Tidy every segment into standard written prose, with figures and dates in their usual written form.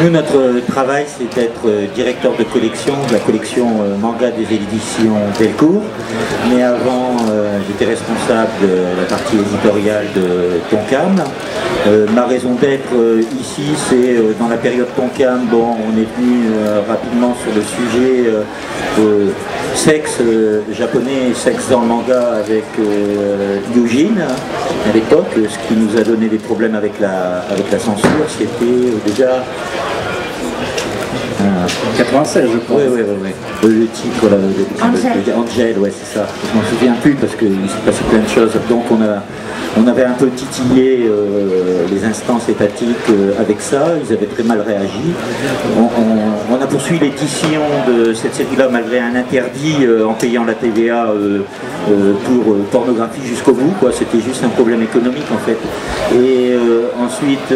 Nous, notre travail, c'est d'être directeur de collection, de la collection manga des éditions Delcourt. Mais avant, j'étais responsable de la partie éditoriale de Tonkam. Ma raison d'être ici, c'est dans la période Tonkam, bon, on est venu rapidement sur le sujet sexe japonais et sexe dans le manga avec Yujin à l'époque. Ce qui nous a donné des problèmes avec la censure, c'était déjà 96, je pense. Oui. Le titre, Angel, ouais, c'est ça. Je m'en souviens plus parce qu'il s'est passé plein de choses. Donc on avait un peu titillé les instances étatiques avec ça. Ils avaient très mal réagi. On a poursuivi l'édition de cette série-là malgré un interdit en payant la TVA pour pornographie jusqu'au bout. C'était juste un problème économique en fait. Et ensuite,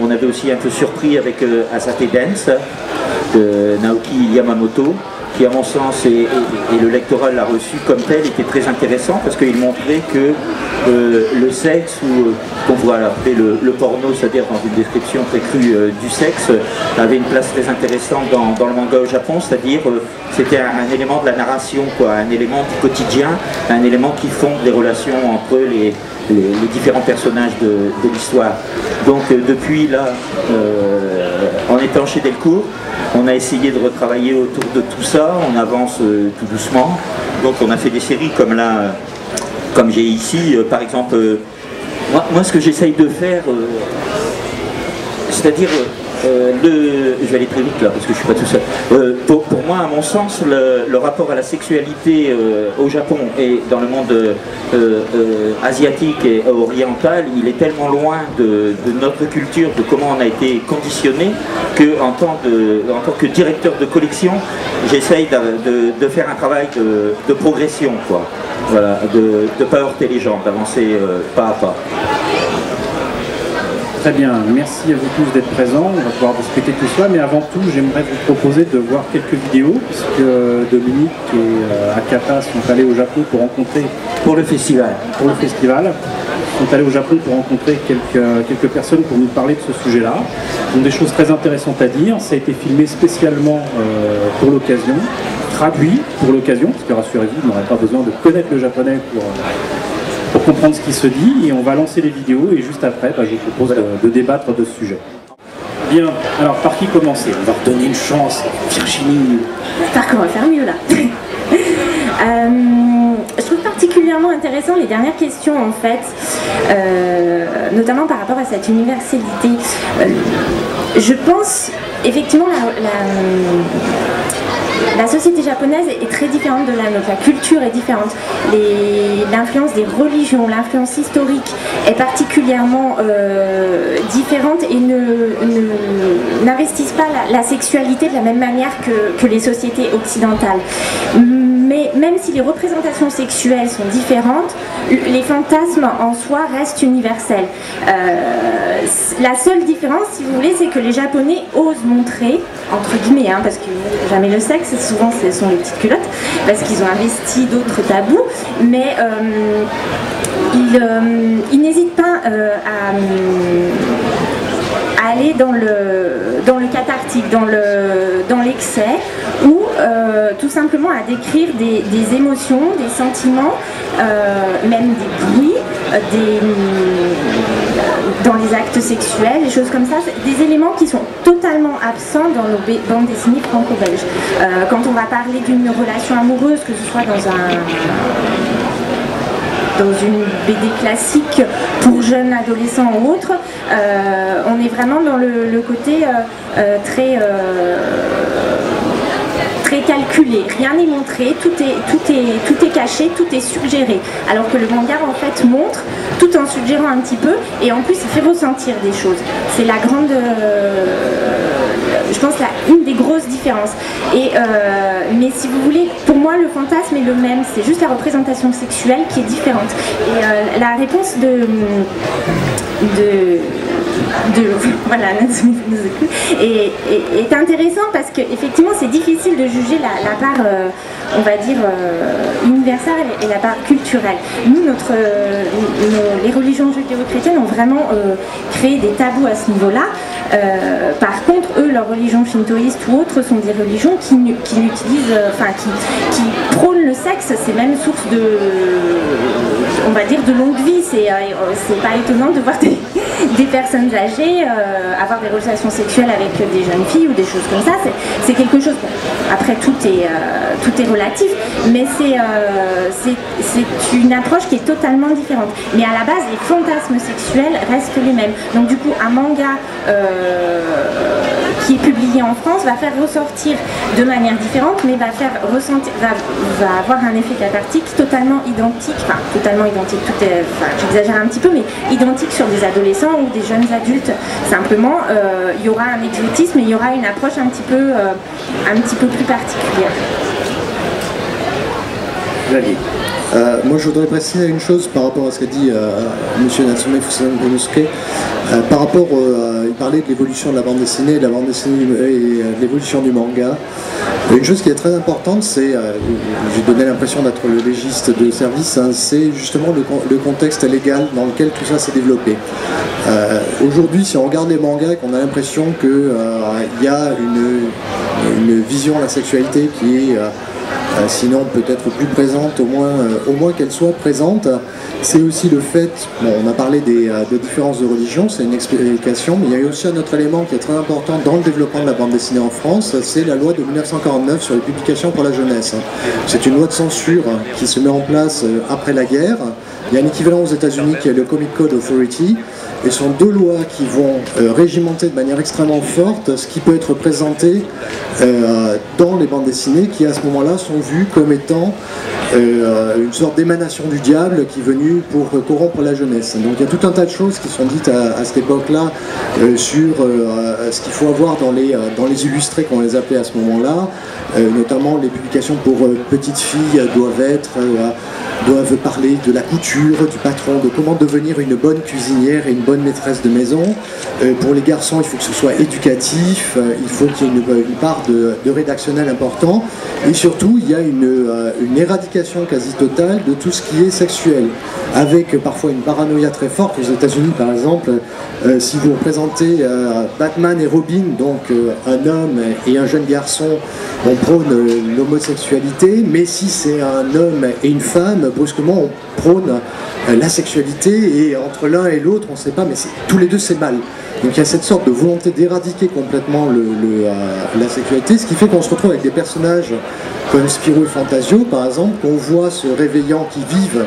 on avait aussi un peu surpris avec Asate Dance de Naoki Yamamoto, qui à mon sens, et le lectorat l'a reçu comme tel, était très intéressant parce qu'il montrait que le sexe, ou qu'on voit appeler le porno, c'est-à-dire dans une description très crue du sexe, avait une place très intéressante dans le manga au Japon, c'est-à-dire c'était un élément de la narration, un élément du quotidien, un élément qui fonde les relations entre les différents personnages de l'histoire. Donc depuis là, en étant chez Delcourt, on a essayé de retravailler autour de tout ça, on avance tout doucement. Donc on a fait des séries comme là, comme j'ai ici, par exemple, moi ce que j'essaye de faire, c'est-à-dire, je vais aller très vite là parce que je suis pas tout seul. Pour moi, à mon sens, le rapport à la sexualité au Japon et dans le monde asiatique et oriental, il est tellement loin de notre culture, de comment on a été conditionné, que en tant que directeur de collection, j'essaye de faire un travail de progression, Voilà, de ne pas heurter les gens, d'avancer pas à pas. Très bien, merci à vous tous d'être présents, on va pouvoir discuter tout cela, mais avant tout j'aimerais vous proposer de voir quelques vidéos, puisque Dominique et Akata sont allés au Japon pour rencontrer... Pour le festival. Sont allés au Japon pour rencontrer quelques personnes pour nous parler de ce sujet-là. Ils ont des choses très intéressantes à dire, ça a été filmé spécialement pour l'occasion, traduit pour l'occasion, parce que rassurez-vous, vous n'aurez pas besoin de connaître le japonais pour comprendre ce qui se dit, et on va lancer les vidéos et juste après je vous propose de débattre de ce sujet. Bien, alors par qui commencer? On va redonner une chance à Virginie. J'espère qu'on va faire mieux là. Je trouve particulièrement intéressant les dernières questions en fait, notamment par rapport à cette universalité. Je pense effectivement la société japonaise est très différente de la nôtre, la culture est différente, l'influence des religions, l'influence historique est particulièrement différente et n'investissent pas la sexualité de la même manière que les sociétés occidentales. Mais même si les représentations sexuelles sont différentes, les fantasmes en soi restent universels. La seule différence, si vous voulez, c'est que les Japonais osent montrer, entre guillemets, parce que jamais le sexe, souvent ce sont les petites culottes, parce qu'ils ont investi d'autres tabous, mais ils n'hésitent pas à aller dans le cathartique, dans l'excès, ou tout simplement à décrire des émotions, des sentiments, même des bruits, dans les actes sexuels, des choses comme ça, des éléments qui sont totalement absents dans nos bandes dessinées franco-belges. Quand on va parler d'une relation amoureuse, que ce soit dans une BD classique pour jeunes adolescents ou autres, on est vraiment dans le côté très calculé, rien n'est montré, tout est caché, tout est suggéré, alors que le manga en fait montre tout en suggérant un petit peu, et en plus il fait ressentir des choses. C'est la grande, je pense, une des grosses différences. Mais si vous voulez, pour moi le fantasme est le même, c'est juste la représentation sexuelle qui est différente. Et la réponse voilà, est intéressant parce qu'effectivement c'est difficile de juger la part, on va dire, universelle et la part culturelle. Nous, les religions judéo-chrétiennes ont vraiment créé des tabous à ce niveau-là. Par contre, eux, leurs religions shintoïstes ou autres sont des religions qui n'utilisent, qui prônent le sexe. C'est même source de, on va dire, de longue vie. C'est pas étonnant de voir des personnes âgées avoir des relations sexuelles avec des jeunes filles ou des choses comme ça. C'est quelque chose. Bon, après, tout est relatif, mais c'est une approche qui est totalement différente. Mais à la base, les fantasmes sexuels restent les mêmes. Donc du coup, un manga qui est publié en France va faire ressortir de manière différente, mais va avoir un effet cathartique totalement identique, j'exagère un petit peu, mais identique sur des adolescents ou des jeunes adultes. Simplement, il y aura un exotisme et il y aura une approche un petit peu plus particulière. Moi je voudrais préciser une chose par rapport à ce qu'a dit M. Natsume Fusamonosuke. Par rapport, il parlait de l'évolution de la bande dessinée, et de l'évolution du manga. Une chose qui est très importante, c'est, j'ai donné l'impression d'être le légiste de service, hein, c'est justement le contexte légal dans lequel tout ça s'est développé. Aujourd'hui, si on regarde les mangas et qu'on a l'impression qu'il y a une vision de la sexualité qui est sinon peut-être plus présente, au moins qu'elle soit présente, c'est aussi le fait, bon, on a parlé des différences de religion, c'est une explication, mais il y a aussi un autre élément qui est très important dans le développement de la bande dessinée en France, c'est la loi de 1949 sur les publications pour la jeunesse. C'est une loi de censure qui se met en place après la guerre. Il y a un équivalent aux États-Unis qui est le Comic Code Authority, et ce sont deux lois qui vont régimenter de manière extrêmement forte ce qui peut être présenté dans les bandes dessinées qui à ce moment-là sont vues comme étant une sorte d'émanation du diable qui est venue pour corrompre la jeunesse. Donc il y a tout un tas de choses qui sont dites à cette époque-là sur ce qu'il faut avoir dans les illustrés qu'on les appelait à ce moment-là, notamment les publications pour petites filles doivent parler de la couture, du patron, de comment devenir une bonne cuisinière et une bonne maîtresse de maison. Pour les garçons, il faut que ce soit éducatif, il faut qu'il y ait une part de rédactionnel important, et surtout il y a une éradication quasi totale de tout ce qui est sexuel, avec parfois une paranoïa très forte. Aux États-Unis par exemple, si vous représentez Batman et Robin, donc un homme et un jeune garçon, on prône l'homosexualité, mais si c'est un homme et une femme, brusquement on prône la sexualité, et entre l'un et l'autre on ne sait pas, mais tous les deux c'est mal. Donc il y a cette sorte de volonté d'éradiquer complètement la sexualité, ce qui fait qu'on se retrouve avec des personnages comme Spirou et Fantasio par exemple, qu'on voit se réveillant, qui vivent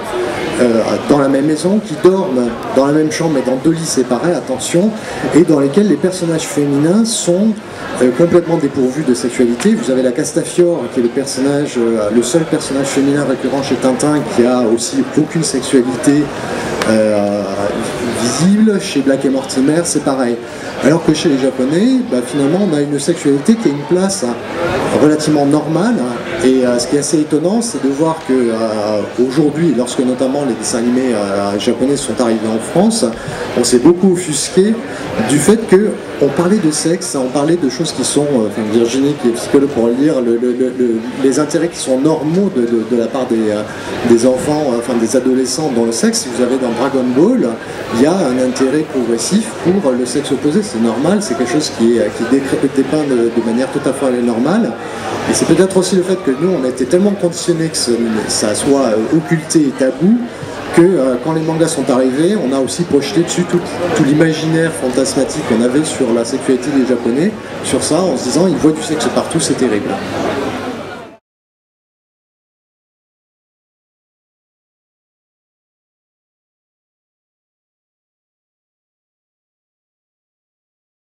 dans la même maison, qui dorment dans la même chambre mais dans deux lits séparés, attention, et dans lesquels les personnages féminins sont complètement dépourvus de sexualité. Vous avez la Castafiore qui est le seul personnage féminin récurrent chez Tintin qui a aussi aucune sexualité visible. Chez Black et Mortimer c'est pareil. Alors que chez les Japonais, finalement on a une sexualité qui a une place relativement normale, et ce qui est assez étonnant, c'est de voir que aujourd'hui, lorsque notamment les dessins animés japonais sont arrivés en France, on s'est beaucoup offusqué du fait qu'on parlait de sexe, on parlait de choses qui sont, Virginie qui est psychologue pour le dire, les intérêts qui sont normaux de la part des enfants, des adolescents dans le sexe. Si vous avez dans Dragon Ball, il y a un intérêt progressif pour le sexe opposé, c'est normal, c'est quelque chose qui est dépeint de manière tout à fait normale. Et c'est peut-être aussi le fait que nous, on a été tellement conditionnés que ça soit occulté et tabou, que quand les mangas sont arrivés, on a aussi projeté dessus tout l'imaginaire fantasmatique qu'on avait sur la sexualité des Japonais, sur ça, en se disant ils voient du sexe partout, c'est terrible.